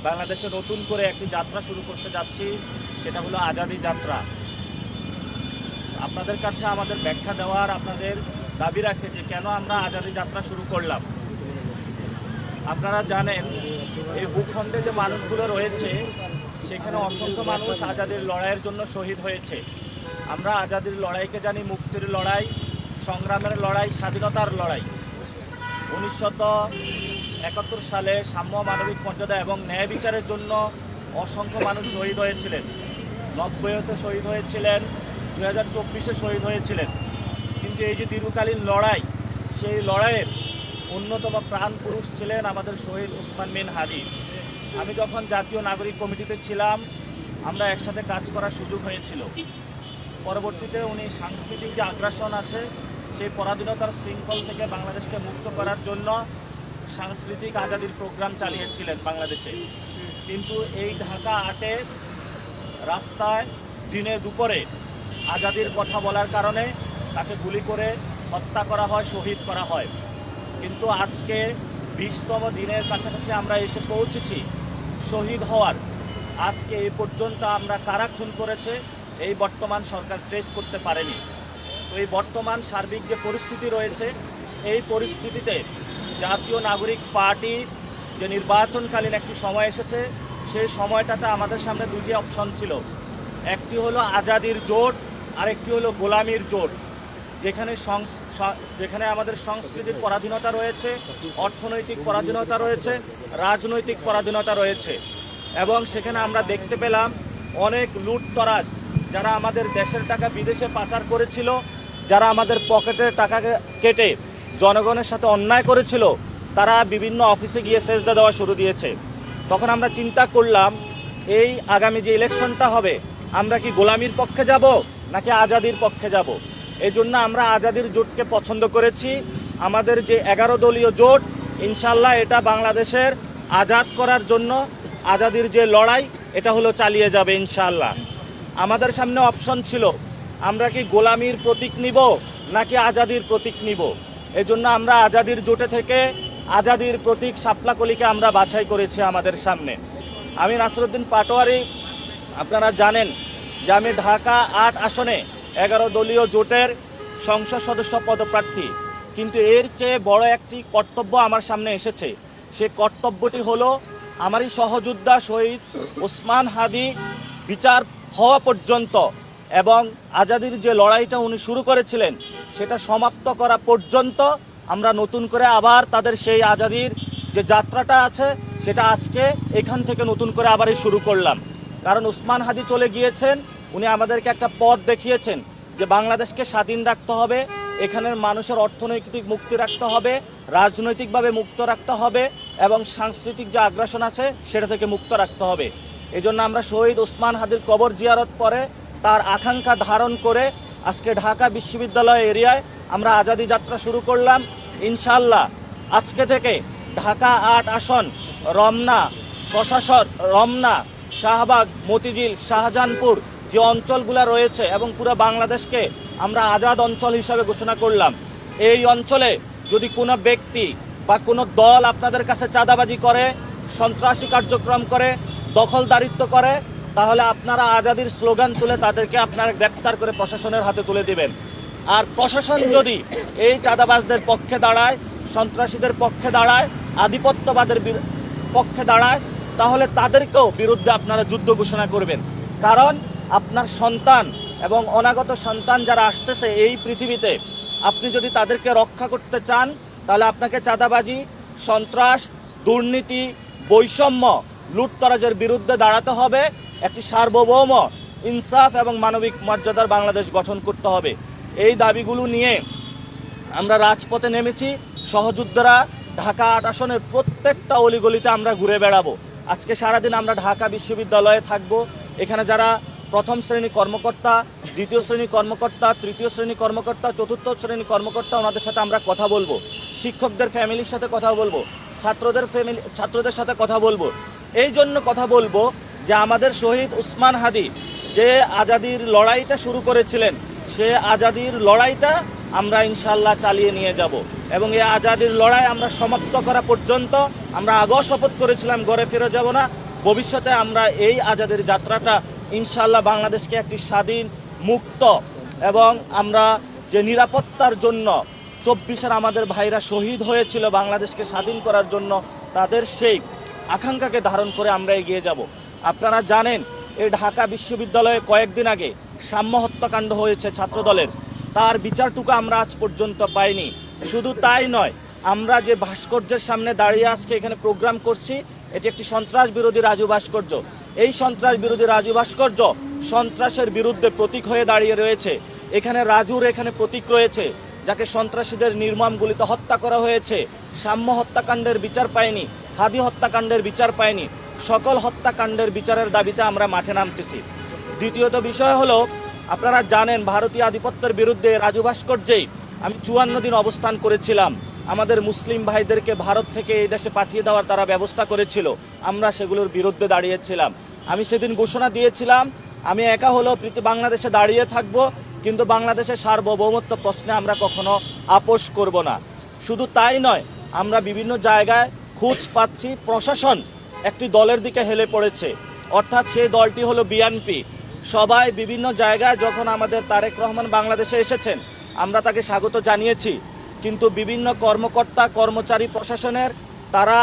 বাংলাদেশে নতুন করে একটি যাত্রা শুরু করতে যাচ্ছি, সেটা হলো আজাদি যাত্রা। আপনাদের কাছে আমাদের ব্যাখ্যা দেওয়ার আপনাদের দাবি রাখে যে কেন আমরা আজাদি যাত্রা শুরু করলাম। আপনারা জানেন এই ভূখণ্ডে যে মানুষগুলো রয়েছে সেখানে অসংখ্য মানুষ আজাদির লড়াইয়ের জন্য শহীদ হয়েছে। আমরা আজাদির লড়াইকে জানি মুক্তির লড়াই, সংগ্রামের লড়াই, স্বাধীনতার লড়াই। 1971 সালে সাম্য, মানবিক মর্যাদা এবং ন্যায় বিচারের জন্য অসংখ্য মানুষ শহীদ হয়েছিলেন। 90-তে শহীদ হয়েছিলেন, 2024-এ শহীদ হয়েছিলেন। কিন্তু এই যে দীর্ঘকালীন লড়াই, সেই লড়াইয়ের অন্যতম প্রাণ পুরুষ ছিলেন আমাদের শহীদ ওসমান বিন হাদি। আমি যখন জাতীয় নাগরিক কমিটিতে ছিলাম, আমরা একসাথে কাজ করার সুযোগ হয়েছিল। পরবর্তীতে উনি সাংস্কৃতিক যে আগ্রাসন আছে সেই পরাধীনতার শৃঙ্খল থেকে বাংলাদেশকে মুক্ত করার জন্য সাংস্কৃতিক আজাদির প্রোগ্রাম চালিয়েছিলেন বাংলাদেশে। কিন্তু এই ঢাকা 8-এ রাস্তায় দিনে দুপুরে আজাদির কথা বলার কারণে তাকে গুলি করে হত্যা করা হয়, শহীদ করা হয়। কিন্তু আজকে 20তম দিনের কাছাকাছি আমরা এসে পৌঁছেছি শহীদ হওয়ার। আজকে এই পর্যন্ত আমরা কারা খুন করেছে এই বর্তমান সরকার ট্রেস করতে পারেনি। তো এই বর্তমান সার্বিক যে পরিস্থিতি রয়েছে, এই পরিস্থিতিতে জাতীয় নাগরিক পার্টি যে নির্বাচনকালীন একটি সময় এসেছে, সেই সময়টাতে আমাদের সামনে দুটি অপশন ছিল। একটি হলো আজাদির জোট, আরেকটি হলো গোলামির জোট। যেখানে আমাদের সংস্কৃতির পরাধীনতা রয়েছে, অর্থনৈতিক পরাধীনতা রয়েছে, রাজনৈতিক পরাধীনতা রয়েছে। এবং সেখানে আমরা দেখতে পেলাম অনেক লুটতরাজ, যারা আমাদের দেশের টাকা বিদেশে পাচার করেছিল, যারা আমাদের পকেটের টাকা কেটে জনগণের সাথে অন্যায় করেছিল, তারা বিভিন্ন অফিসে গিয়ে সেজদা দেওয়া শুরু দিয়েছে। তখন আমরা চিন্তা করলাম এই আগামী যে ইলেকশনটা হবে, আমরা কি গোলামির পক্ষে যাব নাকি আজাদির পক্ষে যাব। এই জন্য আমরা আজাদির জোটকে পছন্দ করেছি। আমাদের যে 11 দলীয় জোট, ইনশাল্লাহ এটা বাংলাদেশের আজাদ করার জন্য আজাদির যে লড়াই, এটা হলো চালিয়ে যাবে ইনশাল্লাহ। আমাদের সামনে অপশন ছিল আমরা কি গোলামির প্রতীক নিব নাকি আজাদির প্রতীক নিব। এজন্য আমরা আজাদির জোটে থেকে আজাদির প্রতীক শাপলাকলিকে আমরা বাছাই করেছি আমাদের সামনে। আমি নাসিরউদ্দিন পাটোয়ারি, আপনারা জানেন যে আমি ঢাকা 8 আসনে 11 দলীয় জোটের সংসদ সদস্য পদপ্রার্থী। কিন্তু এর চেয়ে বড় একটি কর্তব্য আমার সামনে এসেছে। সে কর্তব্যটি হলো আমারই সহযোদ্ধা শহীদ ওসমান হাদি বিচার হওয়া পর্যন্ত এবং আজাদির যে লড়াইটা উনি শুরু করেছিলেন সেটা সমাপ্ত করা পর্যন্ত আমরা নতুন করে আবার তাদের সেই আজাদির যে যাত্রাটা আছে সেটা আজকে এখান থেকে নতুন করে আবারই শুরু করলাম। কারণ ওসমান হাদি চলে গিয়েছেন, উনি আমাদেরকে একটা পথ দেখিয়েছেন যে বাংলাদেশকে স্বাধীন রাখতে হবে, এখানের মানুষের অর্থনৈতিক মুক্তি রাখতে হবে, রাজনৈতিকভাবে মুক্ত রাখতে হবে এবং সাংস্কৃতিক যে আগ্রাসন আছে সেটা থেকে মুক্ত রাখতে হবে। এই জন্য আমরা শহীদ ওসমান হাদির কবর জিয়ারত করে তার আকাঙ্ক্ষা ধারণ করে আজকে ঢাকা বিশ্ববিদ্যালয় এরিয়ায় আমরা আজাদি যাত্রা শুরু করলাম। ইনশাল্লাহ আজকে থেকে ঢাকা 8 আসন, রমনা, প্রশাসন, রমনা, শাহবাগ, মতিঝিল, শাহজাহানপুর যে অঞ্চলগুলো রয়েছে এবং পুরো বাংলাদেশকে আমরা আজাদ অঞ্চল হিসাবে ঘোষণা করলাম। এই অঞ্চলে যদি কোনো ব্যক্তি বা কোনো দল আপনাদের কাছে চাঁদাবাজি করে, সন্ত্রাসী কার্যক্রম করে, দখলদারিত্ব করে, তাহলে আপনারা আজাদির স্লোগান তুলে তাদেরকে আপনারা গ্রেপ্তার করে প্রশাসনের হাতে তুলে দিবেন। আর প্রশাসন যদি এই চাঁদাবাজদের পক্ষে দাঁড়ায়, সন্ত্রাসীদের পক্ষে দাঁড়ায়, আধিপত্যবাদের পক্ষে দাঁড়ায়, তাহলে তাদেরকেও বিরুদ্ধে আপনারা যুদ্ধ ঘোষণা করবেন। কারণ আপনার সন্তান এবং অনাগত সন্তান যারা আসতেছে এই পৃথিবীতে, আপনি যদি তাদেরকে রক্ষা করতে চান তাহলে আপনাকে চাঁদাবাজি, সন্ত্রাস, দুর্নীতি, বৈষম্য, লুটতরাজের বিরুদ্ধে দাঁড়াতে হবে। একটি সার্বভৌম, ইনসাফ এবং মানবিক মর্যাদার বাংলাদেশ গঠন করতে হবে। এই দাবিগুলো নিয়ে আমরা রাজপথে নেমেছি। সহযোদ্ধারা ঢাকা 8 আসনের প্রত্যেকটা অলিগলিতে আমরা ঘুরে বেড়াবো। আজকে সারাদিন আমরা ঢাকা বিশ্ববিদ্যালয়ে থাকব। এখানে যারা প্রথম শ্রেণী কর্মকর্তা, দ্বিতীয় শ্রেণী কর্মকর্তা, তৃতীয় শ্রেণী কর্মকর্তা, চতুর্থ শ্রেণী কর্মকর্তা, ওনাদের সাথে আমরা কথা বলবো। শিক্ষকদের ফ্যামিলির সাথে কথা বলবো, ছাত্রদের সাথে কথা বলবো। এই জন্য কথা বলবো যে আমাদের শহীদ ওসমান হাদি যে আজাদির লড়াইটা শুরু করেছিলেন, সে আজাদির লড়াইটা আমরা ইনশাল্লাহ চালিয়ে নিয়ে যাব এবং এই আজাদির লড়াই আমরা সমাপ্ত করা পর্যন্ত আমরা আগেও শপথ করেছিলাম ঘরে ফিরে যাব না, ভবিষ্যতে আমরা এই আজাদের যাত্রাটা ইনশাল্লাহ বাংলাদেশকে একটি স্বাধীন মুক্ত এবং আমরা যে নিরাপত্তার জন্য 24-এর আমাদের ভাইরা শহীদ হয়েছিল বাংলাদেশকে স্বাধীন করার জন্য, তাদের সেই আকাঙ্ক্ষাকে ধারণ করে আমরা এগিয়ে যাব। আপনারা জানেন এই ঢাকা বিশ্ববিদ্যালয়ে কয়েকদিন আগে সাম্য হত্যাকাণ্ড হয়েছে ছাত্রদলের, তার বিচারটুকু আমরা আজ পর্যন্ত পাইনি। শুধু তাই নয়, আমরা যে ভাস্কর্যের সামনে দাঁড়িয়ে আজকে এখানে প্রোগ্রাম করছি, এটি একটি সন্ত্রাস বিরোধী রাজু ভাস্কর্য। এই সন্ত্রাস বিরোধী রাজু ভাস্কর্য সন্ত্রাসের বিরুদ্ধে প্রতীক হয়ে দাঁড়িয়ে রয়েছে। এখানে রাজুর এখানে প্রতীক রয়েছে, যাকে সন্ত্রাসীদের নির্মম গুলিতে হত্যা করা হয়েছে। সাম্য হত্যাকাণ্ডের বিচার পায়নি, হাদি হত্যাকাণ্ডের বিচার পায়নি। সকল হত্যাকাণ্ডের বিচারের দাবিতে আমরা মাঠে নামতেছি। দ্বিতীয়ত বিষয় হলো, আপনারা জানেন ভারতীয় আধিপত্যের বিরুদ্ধে রাজু ভাস্কর্যেই আমি 54 দিন অবস্থান করেছিলাম। আমাদের মুসলিম ভাইদেরকে ভারত থেকে এই দেশে পাঠিয়ে দেওয়ার তারা ব্যবস্থা করেছিল, আমরা সেগুলোর বিরুদ্ধে দাঁড়িয়েছিলাম। আমি সেদিন ঘোষণা দিয়েছিলাম, আমি একা হলেও বাংলাদেশে দাঁড়িয়ে থাকব, কিন্তু বাংলাদেশের সার্বভৌমত্ব প্রশ্নে আমরা কখনো আপোষ করব না। শুধু তাই নয়, আমরা বিভিন্ন জায়গায় খোঁজ পাচ্ছি প্রশাসন একটি দলের দিকে হেলে পড়েছে, অর্থাৎ সেই দলটি হলো বিএনপি। সবাই বিভিন্ন জায়গায় যখন আমাদের তারেক রহমান বাংলাদেশে এসেছেন, আমরা তাকে স্বাগত জানিয়েছি, কিন্তু বিভিন্ন কর্মকর্তা কর্মচারী প্রশাসনের তারা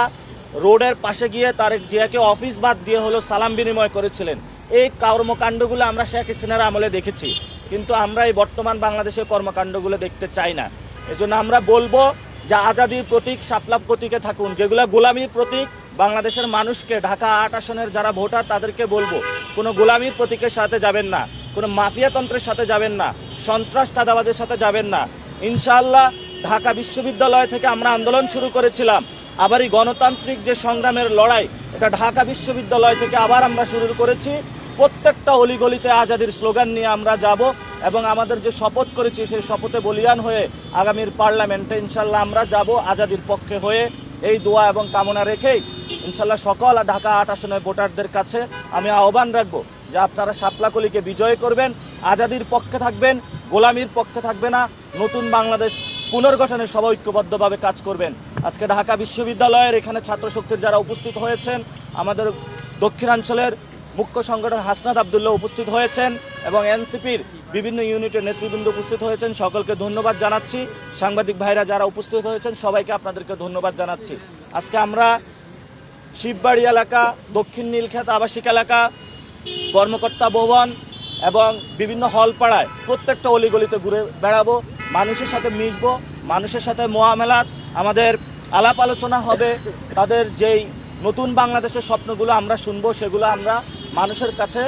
রোডের পাশে গিয়ে তারেক জিয়াকে অফিস বাদ দিয়ে হলো সালাম বিনিময় করেছিলেন। এই কর্মকাণ্ডগুলো আমরা শেখ হাসিনার আমলে দেখেছি, কিন্তু আমরা এই বর্তমান বাংলাদেশের কর্মকাণ্ডগুলো দেখতে চাই না। এজন্য আমরা বলবো যে আজাদির প্রতীক শাপলা প্রতীকে থাকুন, যেগুলো গোলামির প্রতীক বাংলাদেশের মানুষকে, ঢাকা 8 আসনের যারা ভোটার তাদেরকে বলবো, কোনো গোলামির প্রতীকের সাথে যাবেন না, কোনো মাফিয়াতন্ত্রের সাথে যাবেন না, সন্ত্রাস চাঁদাবাজের সাথে যাবেন না। ইনশাআল্লাহ ঢাকা বিশ্ববিদ্যালয় থেকে আমরা আন্দোলন শুরু করেছিলাম, আবার এই গণতান্ত্রিক যে সংগ্রামের লড়াই, এটা ঢাকা বিশ্ববিদ্যালয় থেকে আবার আমরা শুরু করেছি। প্রত্যেকটা অলিগলিতে আজাদির স্লোগান নিয়ে আমরা যাব এবং আমাদের যে শপথ করেছি সেই শপথে বলিয়ান হয়ে আগামীর পার্লামেন্টে ইনশাল্লাহ আমরা যাব আজাদির পক্ষে হয়ে। এই দোয়া এবং কামনা রেখেই ইনশাল্লাহ সকল ঢাকা 8 আসনের ভোটারদের কাছে আমি আহ্বান রাখবো যে আপনারা শাপলাকলিকে বিজয় করবেন, আজাদির পক্ষে থাকবেন, গোলামির পক্ষে থাকবে না, নতুন বাংলাদেশ পুনর্গঠনে সবাই ঐক্যবদ্ধভাবে কাজ করবেন। আজকে ঢাকা বিশ্ববিদ্যালয়ের এখানে ছাত্রশক্তির যারা উপস্থিত হয়েছেন, আমাদের দক্ষিণাঞ্চলের মুখ্য সংগঠন হাসনাত আবদুল্লাহ উপস্থিত হয়েছেন এবং এনসিপির বিভিন্ন ইউনিটের নেতৃবৃন্দ উপস্থিত হয়েছেন, সকলকে ধন্যবাদ জানাচ্ছি। সাংবাদিক ভাইরা যারা উপস্থিত হয়েছেন সবাইকে আপনাদেরকে ধন্যবাদ জানাচ্ছি। আজকে আমরা শিববাড়ি এলাকা, দক্ষিণ নীলক্ষেত আবাসিক এলাকা, কর্মকর্তা ভবন এবং বিভিন্ন হলপাড়ায় প্রত্যেকটা অলিগলিতে ঘুরে বেড়াবো, মানুষের সাথে মিশবো, মানুষের সাথে মোয়ামেলাত, আমাদের আলাপ আলোচনা হবে, তাদের যেই নতুন বাংলাদেশের স্বপ্নগুলো আমরা শুনবো সেগুলো আমরা মানুষের কাছে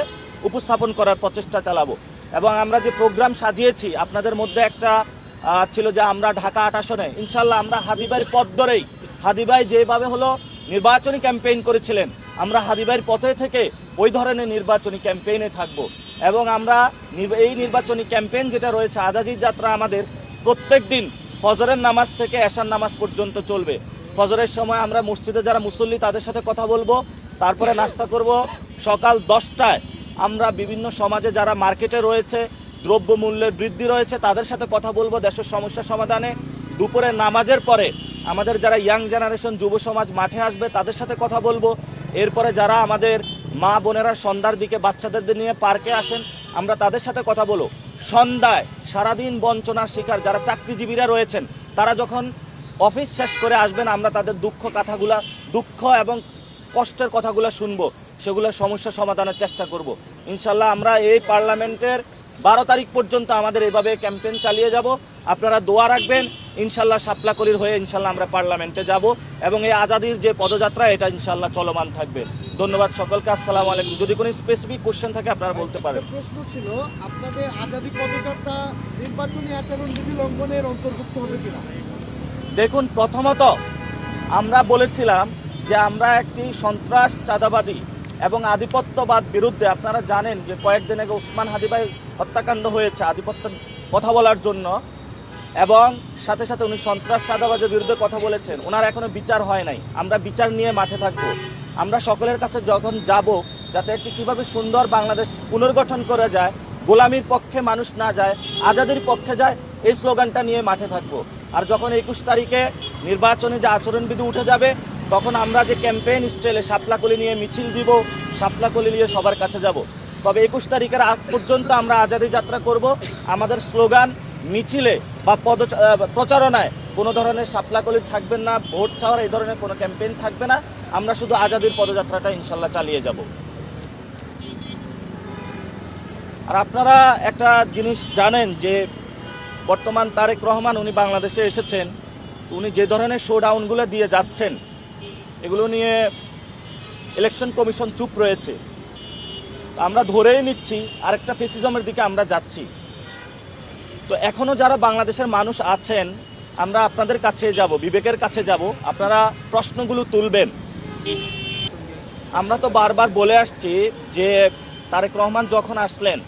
উপস্থাপন করার প্রচেষ্টা চালাবো। এবং আমরা যে প্রোগ্রাম সাজিয়েছি, আপনাদের মধ্যে একটা ছিল যে আমরা ঢাকা 8 আসনে ইনশাল্লাহ আমরা হাদিবাইয়ের পথ ধরেই, হাদিবাই যেভাবে হলো নির্বাচনী ক্যাম্পেইন করেছিলেন, আমরা হাদিবাইয়ের পথে থেকে ওই ধরনের নির্বাচনী ক্যাম্পেইনে থাকবো। এবং আমরা এই নির্বাচনী ক্যাম্পেইন যেটা রয়েছে আজাদির যাত্রা আমাদের প্রত্যেক দিন ফজরের নামাজ থেকে এশার নামাজ পর্যন্ত চলবে। ফজরের সময় আমরা মসজিদে যারা মুসল্লি তাদের সাথে কথা বলবো, তারপরে নাস্তা করব। সকাল 10টায় আমরা বিভিন্ন সমাজে যারা মার্কেটে রয়েছে, দ্রব্যমূল্যের বৃদ্ধি রয়েছে, তাদের সাথে কথা বলবো দেশের সমস্যা সমাধানে। দুপুরে নামাজের পরে আমাদের যারা ইয়াং জেনারেশন যুব সমাজ মাঠে আসবে তাদের সাথে কথা বলবো। এরপরে যারা আমাদের মা বোনেরা সন্ধ্যার দিকে বাচ্চাদের নিয়ে পার্কে আসেন, আমরা তাদের সাথে কথা বলো। সন্ধ্যায় সারাদিন বঞ্চনার শিকার যারা চাকরিজীবীরা রয়েছেন, তারা যখন অফিস শেষ করে আসবেন, আমরা তাদের দুঃখ এবং কষ্টের কথাগুলো শুনবো, সেগুলো সমস্যা সমাধানের চেষ্টা করব। ইনশাল্লাহ আমরা এই পার্লামেন্টের 12 তারিখ পর্যন্ত আমাদের এইভাবে ক্যাম্পেইন চালিয়ে যাব। আপনারা দোয়া রাখবেন, ইনশাল্লাহ শাপলাকলির হয়ে ইনশাল্লাহ আমরা পার্লামেন্টে যাব এবং এই আজাদির যে পদযাত্রা এটা ইনশাল্লাহ চলমান থাকবে। ধন্যবাদ সকলকে, আসসালামু আলাইকুম। যদি কোনো স্পেসিফিক কোশ্চেন থাকে আপনারা বলতে পারেন। প্রশ্ন ছিল আপনাদের আজাদি পদযাত্রা নির্বাচনী আচরণবিধি লঙ্ঘনের অন্তর্ভুক্ত হবে কিনা? দেখুন, প্রথমত আমরা বলেছিলাম যে আমরা একটি সন্ত্রাস চাঁদাবাদী এবং আধিপত্যবাদ বিরুদ্ধে, আপনারা জানেন যে কয়েকদিন আগে ওসমান হাদিভাই হত্যাকাণ্ড হয়েছে আধিপত্যের কথা বলার জন্য, এবং সাথে সাথে উনি সন্ত্রাস চাঁদাবাজের বিরুদ্ধে কথা বলেছেন। ওনার এখনও বিচার হয় নাই, আমরা বিচার নিয়ে মাঠে থাকব। আমরা সকলের কাছে যখন যাব, যাতে একটি কীভাবে সুন্দর বাংলাদেশ পুনর্গঠন করা যায়, গোলামির পক্ষে মানুষ না যায়, আজাদির পক্ষে যায়, এই স্লোগানটা নিয়ে মাঠে থাকব। আর যখন 21 তারিখে নির্বাচনে যে আচরণবিধি উঠে যাবে, তখন আমরা যে ক্যাম্পেইন স্টাইলে শাপলাকলি নিয়ে মিছিল দিব, শাপলাকলি নিয়ে সবার কাছে যাব। তবে 21 তারিখের আগ পর্যন্ত আমরা আজাদি যাত্রা করব। আমাদের স্লোগান মিছিলে বা প্রচারণায় কোনো ধরনের শাপলাকলি থাকবেন না, ভোট চাওয়ার এই ধরনের কোনো ক্যাম্পেইন থাকবে না। আমরা শুধু আজাদির পদযাত্রাটা ইনশাল্লাহ চালিয়ে যাব। আর আপনারা একটা জিনিস জানেন যে বর্তমান তারেক রহমান উনি বাংলাদেশে এসেছেন, উনি যে ধরনের শোডাউনগুলো দিয়ে যাচ্ছেন এগুলো নিয়ে ইলেকশন কমিশন চুপ রয়েছে। আমরা ধরেই নিচ্ছি আরেকটা ফেসিজমের দিকে আমরা যাচ্ছি। তো এখনও যারা বাংলাদেশের মানুষ আছেন, আমরা আপনাদের কাছে যাব, বিবেকের কাছে যাব, আপনারা প্রশ্নগুলো তুলবেন। আমরা তো বারবার বলে আসছি যে তারেক রহমান যখন আসলেন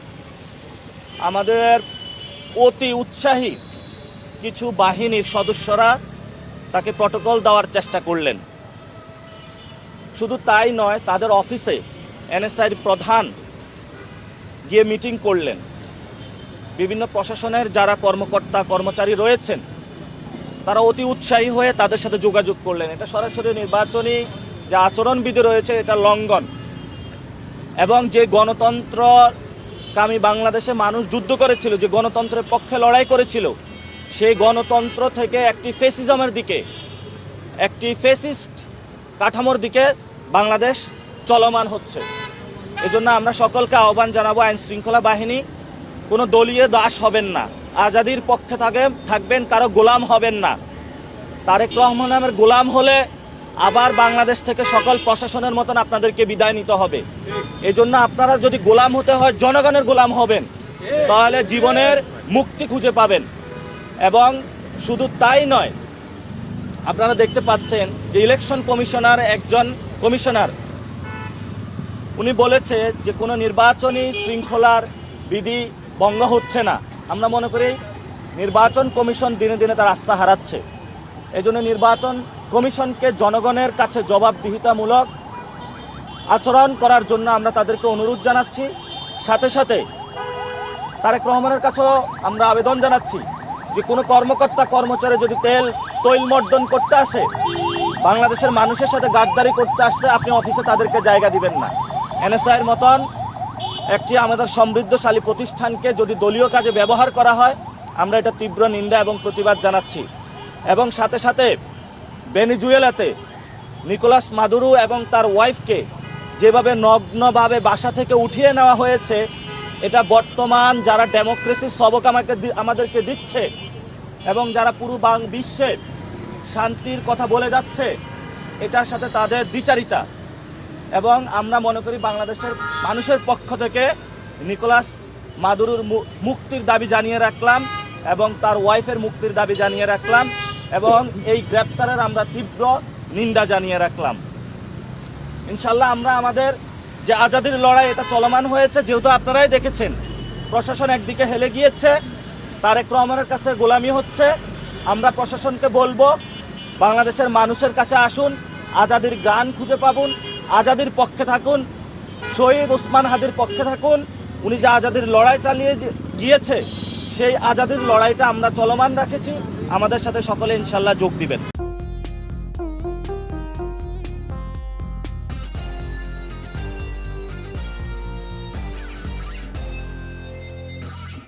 আমাদের অতি উৎসাহী কিছু বাহিনীর সদস্যরা তাকে প্রটোকল দেওয়ার চেষ্টা করলেন। শুধু তাই নয়, তাদের অফিসে এনএসআইর প্রধান গিয়ে মিটিং করলেন। বিভিন্ন প্রশাসনের যারা কর্মকর্তা কর্মচারী রয়েছেন তারা অতি উৎসাহী হয়ে তাদের সাথে যোগাযোগ করলেন। এটা সরাসরি নির্বাচনী যে আচরণবিধি রয়েছে এটা লঙ্ঘন, এবং যে গণতন্ত্রকামী বাংলাদেশে মানুষ যুদ্ধ করেছিল, যে গণতন্ত্রের পক্ষে লড়াই করেছিল, সেই গণতন্ত্র থেকে একটি ফেসিজমের দিকে, একটি ফেসিস্ট কাঠামোর দিকে বাংলাদেশ চলমান হচ্ছে। এজন্য আমরা সকলকে আহ্বান জানাবো, আইন শৃঙ্খলা বাহিনী কোনো দলীয় দাস হবেন না, আজাদির পক্ষে থাকবেন, কারো গোলাম হবেন না। তারেক রহমানের গোলাম হলে আবার বাংলাদেশ থেকে সকল প্রশাসনের মতন আপনাদেরকে বিদায় নিতে হবে। এজন্য আপনারা যদি গোলাম হতে হয় জনগণের গোলাম হবেন, তাহলে জীবনের মুক্তি খুঁজে পাবেন। এবং শুধু তাই নয়, আপনারা দেখতে পাচ্ছেন যে ইলেকশন কমিশনার, একজন কমিশনার, উনি বলেছে যে কোনো নির্বাচনী শৃঙ্খলার বিধি ভঙ্গ হচ্ছে না। আমরা মনে করি নির্বাচন কমিশন দিনে দিনে তার আস্থা হারাচ্ছে। এজন্য নির্বাচন কমিশনকে জনগণের কাছে জবাবদিহিতামূলক আচরণ করার জন্য আমরা তাদেরকে অনুরোধ জানাচ্ছি। সাথে সাথে তারেক রহমানের কাছেও আমরা আবেদন জানাচ্ছি যে কোনো কর্মকর্তা কর্মচারী যদি তৈলমর্দন করতে আসে, বাংলাদেশের মানুষের সাথে গাদ্দারি করতে আসলে আপনি অফিসে তাদেরকে জায়গা দিবেন না। এনএসআইয়ের মতন একটি আমাদের সমৃদ্ধশালী প্রতিষ্ঠানকে যদি দলীয় কাজে ব্যবহার করা হয়, আমরা এটা তীব্র নিন্দা এবং প্রতিবাদ জানাচ্ছি। এবং সাথে সাথে ভেনেজুয়েলাতে নিকোলাস মাদুরো এবং তার ওয়াইফকে যেভাবে নগ্নভাবে বাসা থেকে উঠিয়ে নেওয়া হয়েছে, এটা বর্তমান যারা ডেমোক্রেসির সবক আমাদেরকে দিচ্ছে এবং যারা পুরো বিশ্বে শান্তির কথা বলে যাচ্ছে, এটার সাথে তাদের দ্বিচারিতা। এবং আমরা মনে করি বাংলাদেশের মানুষের পক্ষ থেকে নিকোলাস মাদুরোর মুক্তির দাবি জানিয়ে রাখলাম এবং তার ওয়াইফের মুক্তির দাবি জানিয়ে রাখলাম এবং এই গ্রেপ্তারের আমরা তীব্র নিন্দা জানিয়ে রাখলাম। ইনশাল্লাহ আমরা আমাদের যে আজাদির লড়াই এটা চলমান হয়েছে, যেহেতু আপনারাই দেখেছেন প্রশাসন একদিকে হেলে গিয়েছে, তারেক রহমানের কাছে গোলামি হচ্ছে। আমরা প্রশাসনকে বলবো বাংলাদেশের মানুষের কাছে আসুন, আজাদির গান খুঁজে পাবুন, আজাদির পক্ষে থাকুন, শহীদ ওসমান হাদির পক্ষে থাকুন। উনি যে আজাদির লড়াই চালিয়ে গিয়েছে, সেই আজাদির লড়াইটা আমরা চলমান রেখেছি। আমাদের সাথে সকলে ইনশাল্লাহ যোগ দিবেন।